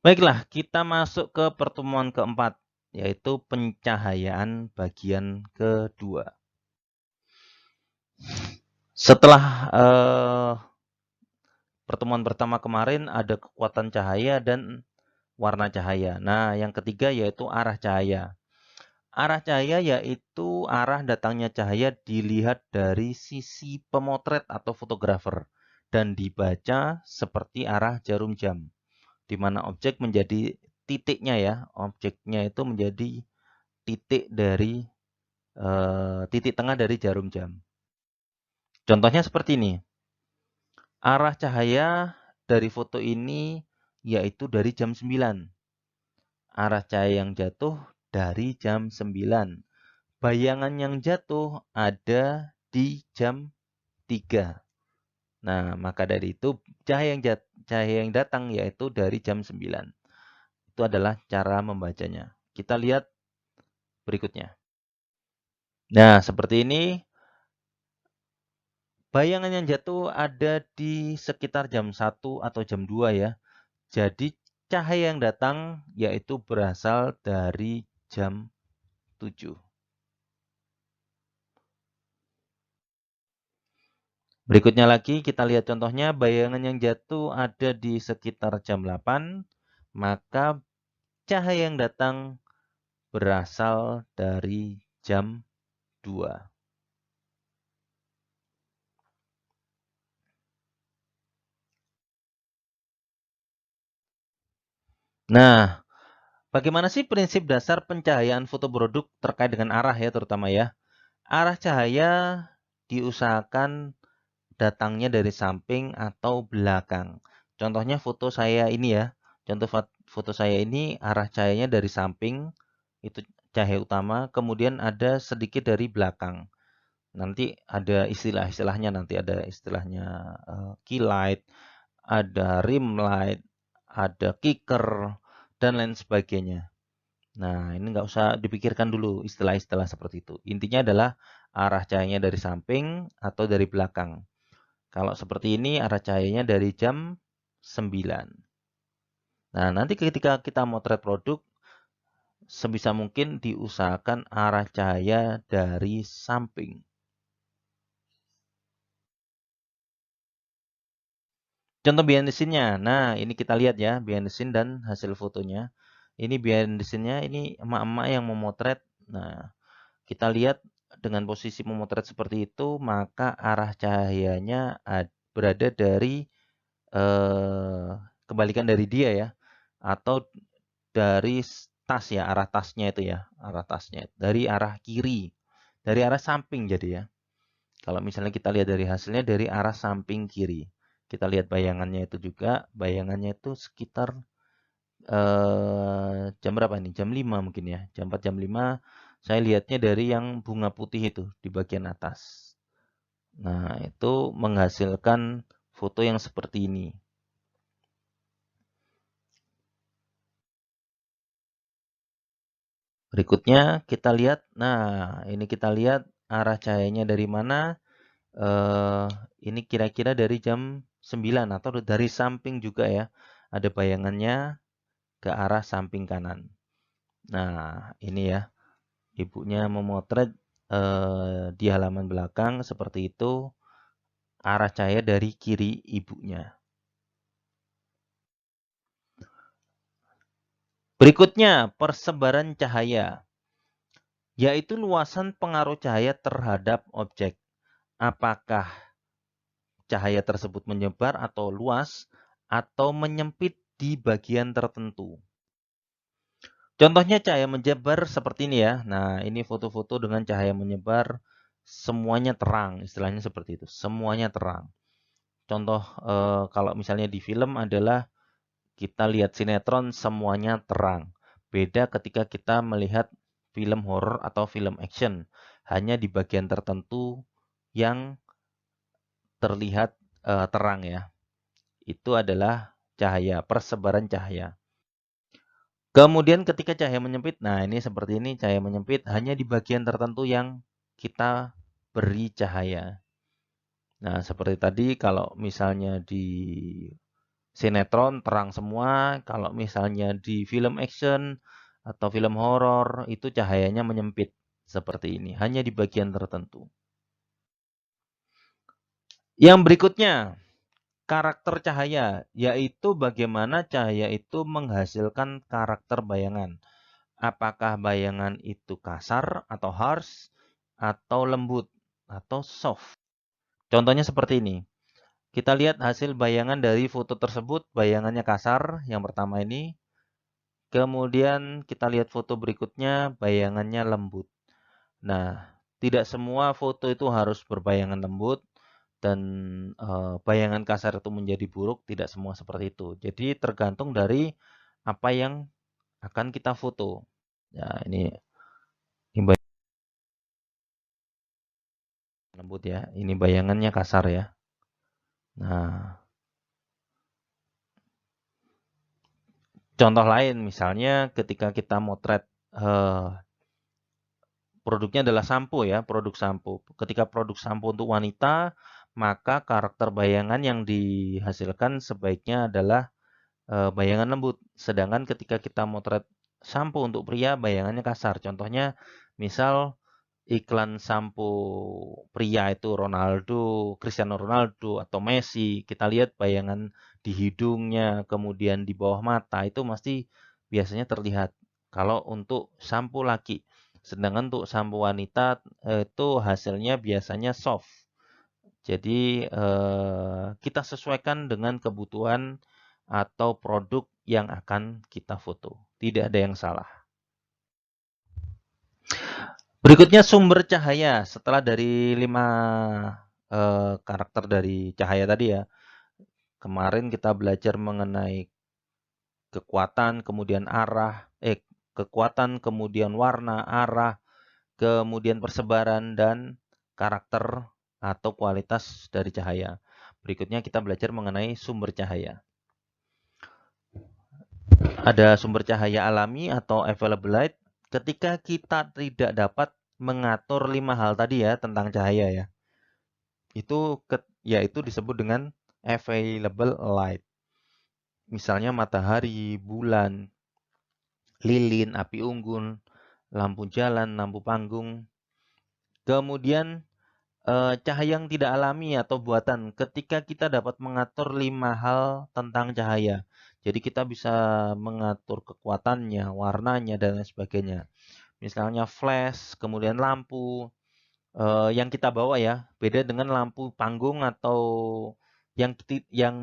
Baiklah, kita masuk ke pertemuan keempat, yaitu pencahayaan bagian kedua. Setelah pertemuan pertama kemarin ada kekuatan cahaya dan warna cahaya. Nah, yang ketiga yaitu arah cahaya. Arah cahaya yaitu arah datangnya cahaya dilihat dari sisi pemotret atau fotografer dan dibaca seperti arah jarum jam, di mana objek menjadi titiknya ya. Objeknya itu menjadi titik dari titik tengah dari jarum jam. Contohnya seperti ini. Arah cahaya dari foto ini yaitu dari jam 9. Arah cahaya yang jatuh dari jam 9. Bayangan yang jatuh ada di jam 3. Nah, maka dari itu cahaya yang datang yaitu dari jam 9. Itu adalah cara membacanya. Kita lihat berikutnya. Nah, seperti ini. Bayangan yang jatuh ada di sekitar jam 1 atau jam 2 ya. Jadi cahaya yang datang yaitu berasal dari jam 7. Berikutnya lagi kita lihat contohnya, bayangan yang jatuh ada di sekitar jam 8, maka cahaya yang datang berasal dari jam 2. Nah, bagaimana sih prinsip dasar pencahayaan foto produk terkait dengan arah ya terutama ya? Arah cahaya diusahakan datangnya dari samping atau belakang. Contohnya foto saya ini ya. Contoh foto saya ini arah cahayanya dari samping, itu cahaya utama, kemudian ada sedikit dari belakang. Nanti ada istilah-istilahnya, nanti ada istilahnya key light, ada rim light, ada kicker, dan lain sebagainya. Nah, ini nggak usah dipikirkan dulu istilah-istilah seperti itu. Intinya adalah arah cahayanya dari samping atau dari belakang. Kalau seperti ini arah cahayanya dari jam 9. Nah, nanti ketika kita motret produk, sebisa mungkin diusahakan arah cahaya dari samping. Contoh behind the scene-nya. Nah, ini kita lihat ya, behind the scene dan hasil fotonya. Ini behind the scene-nya, ini emak-emak yang memotret. Nah, kita lihat dengan posisi memotret seperti itu, maka arah cahayanya berada dari kebalikan dari dia ya, atau dari tas ya, arah tasnya itu ya, arah tasnya dari arah kiri, dari arah samping jadi ya. Kalau misalnya kita lihat dari hasilnya dari arah samping kiri. Kita lihat bayangannya itu juga, bayangannya itu sekitar jam berapa nih? Jam 5 mungkin ya. Jam 4 jam 5 saya lihatnya dari yang bunga putih itu di bagian atas. Nah, itu menghasilkan foto yang seperti ini. Berikutnya kita lihat, nah ini kita lihat arah cahayanya dari mana. Eh, ini kira-kira dari jam 9 atau dari samping juga ya. Ada bayangannya ke arah samping kanan. Nah ini ya, ibunya memotret di halaman belakang seperti itu. Arah cahaya dari kiri ibunya. Berikutnya, persebaran cahaya, yaitu luasan pengaruh cahaya terhadap objek. Apakah cahaya tersebut menyebar atau luas atau menyempit di bagian tertentu. Contohnya cahaya menyebar seperti ini ya. Nah, ini foto-foto dengan cahaya menyebar semuanya terang, istilahnya seperti itu. Semuanya terang. Contoh kalau misalnya di film adalah kita lihat sinetron semuanya terang. Beda ketika kita melihat film horor atau film action. Hanya di bagian tertentu yang terlihat terang ya. Itu adalah cahaya, persebaran cahaya. Kemudian ketika cahaya menyempit, nah ini seperti ini cahaya menyempit hanya di bagian tertentu yang kita beri cahaya. Nah, seperti tadi kalau misalnya di sinetron terang semua, kalau misalnya di film action atau film horor itu cahayanya menyempit seperti ini, hanya di bagian tertentu. Yang berikutnya, karakter cahaya, yaitu bagaimana cahaya itu menghasilkan karakter bayangan. Apakah bayangan itu kasar atau harsh, atau lembut, atau soft. Contohnya seperti ini. Kita lihat hasil bayangan dari foto tersebut, bayangannya kasar, yang pertama ini. Kemudian kita lihat foto berikutnya, bayangannya lembut. Nah, tidak semua foto itu harus berbayangan lembut, dan bayangan kasar itu menjadi buruk, tidak semua seperti itu. Jadi tergantung dari apa yang akan kita foto. Ya, ini bayangan lembut ya, ini bayangannya kasar ya. Nah, contoh lain misalnya ketika kita motret produknya adalah sampo ya, produk sampo. Ketika produk sampo untuk wanita, maka karakter bayangan yang dihasilkan sebaiknya adalah bayangan lembut. Sedangkan ketika kita motret sampo untuk pria, bayangannya kasar. Contohnya, misal iklan sampo pria itu Ronaldo, Cristiano Ronaldo, atau Messi. Kita lihat bayangan di hidungnya, kemudian di bawah mata, itu pasti biasanya terlihat. Kalau untuk sampo laki. Sedangkan untuk sampo wanita, itu hasilnya biasanya soft. Jadi kita sesuaikan dengan kebutuhan atau produk yang akan kita foto. Tidak ada yang salah. Berikutnya sumber cahaya. Setelah dari 5 karakter dari cahaya tadi ya. Kemarin kita belajar mengenai kekuatan, kemudian arah, kekuatan, kemudian warna, arah, kemudian persebaran, dan karakter atau kualitas dari cahaya. Berikutnya kita belajar mengenai sumber cahaya. Ada sumber cahaya alami atau available light. Ketika kita tidak dapat mengatur 5 hal tadi ya tentang cahaya ya. Itu disebut dengan available light. Misalnya matahari, bulan, lilin, api unggun, lampu jalan, lampu panggung. Kemudian cahaya yang tidak alami atau buatan, ketika kita dapat mengatur 5 hal tentang cahaya. Jadi kita bisa mengatur kekuatannya, warnanya, dan lain sebagainya. Misalnya flash, kemudian lampu yang kita bawa ya, beda dengan lampu panggung atau yang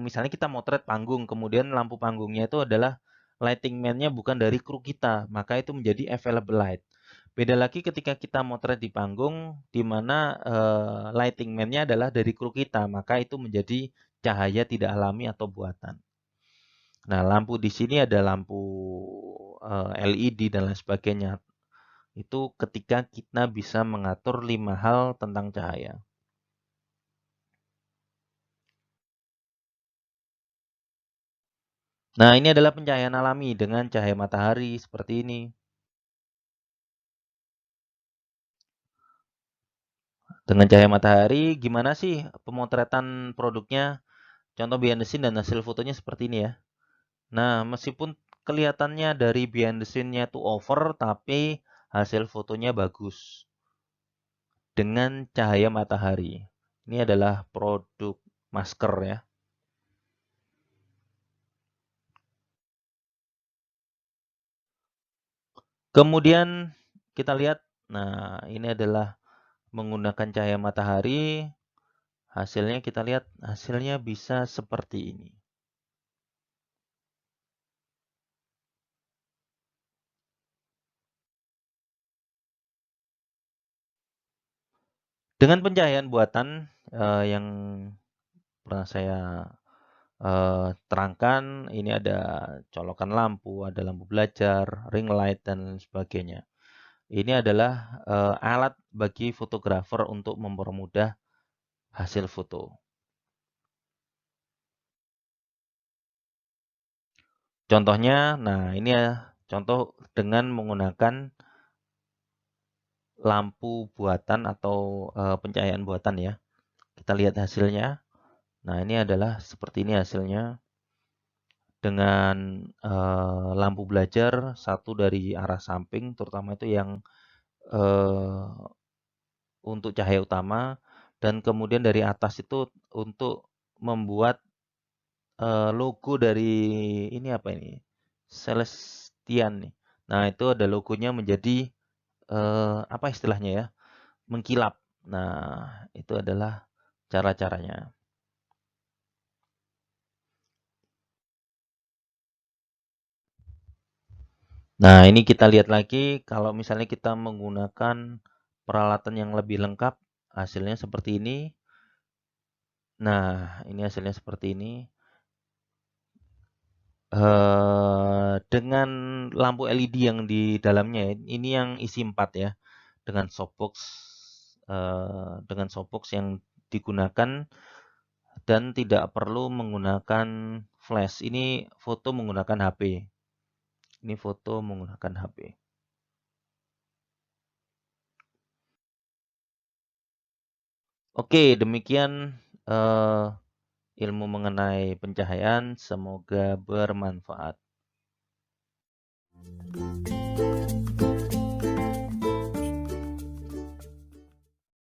misalnya kita motret panggung, kemudian lampu panggungnya itu adalah lighting man-nya bukan dari kru kita, maka itu menjadi available light. Beda lagi ketika kita motret di panggung, di mana lighting man-nya adalah dari kru kita, maka itu menjadi cahaya tidak alami atau buatan. Nah, lampu di sini ada lampu LED dan lain sebagainya. Itu ketika kita bisa mengatur 5 hal tentang cahaya. Nah, ini adalah pencahayaan alami dengan cahaya matahari seperti ini. Dengan cahaya matahari, gimana sih pemotretan produknya? Contoh behind the scene dan hasil fotonya seperti ini ya. Nah, meskipun kelihatannya dari behind the scene-nya itu over, tapi hasil fotonya bagus. Dengan cahaya matahari. Ini adalah produk masker ya. Kemudian kita lihat, nah ini adalah menggunakan cahaya matahari. Hasilnya kita lihat, hasilnya bisa seperti ini. Dengan pencahayaan buatan yang pernah saya terangkan, ini ada colokan lampu, ada lampu belajar, ring light, dan sebagainya. Ini adalah alat bagi fotografer untuk mempermudah hasil foto. Contohnya, nah ini ya contoh dengan menggunakan lampu buatan atau pencahayaan buatan ya. Kita lihat hasilnya. Nah, ini adalah seperti ini hasilnya. dengan lampu belajar satu dari arah samping, terutama itu yang eh, untuk cahaya utama, dan kemudian dari atas itu untuk membuat logo dari ini apa ini? Celestian nih. Nah, itu ada logonya menjadi apa istilahnya ya? Mengkilap. Nah, itu adalah cara-caranya. Nah, ini kita lihat lagi kalau misalnya kita menggunakan peralatan yang lebih lengkap, hasilnya seperti ini. Nah, ini hasilnya seperti ini. Dengan lampu LED yang di dalamnya, ini yang isi 4 ya, dengan softbox yang digunakan dan tidak perlu menggunakan flash. Ini foto menggunakan HP. Ini foto menggunakan HP. Oke, demikian ilmu mengenai pencahayaan. Semoga bermanfaat.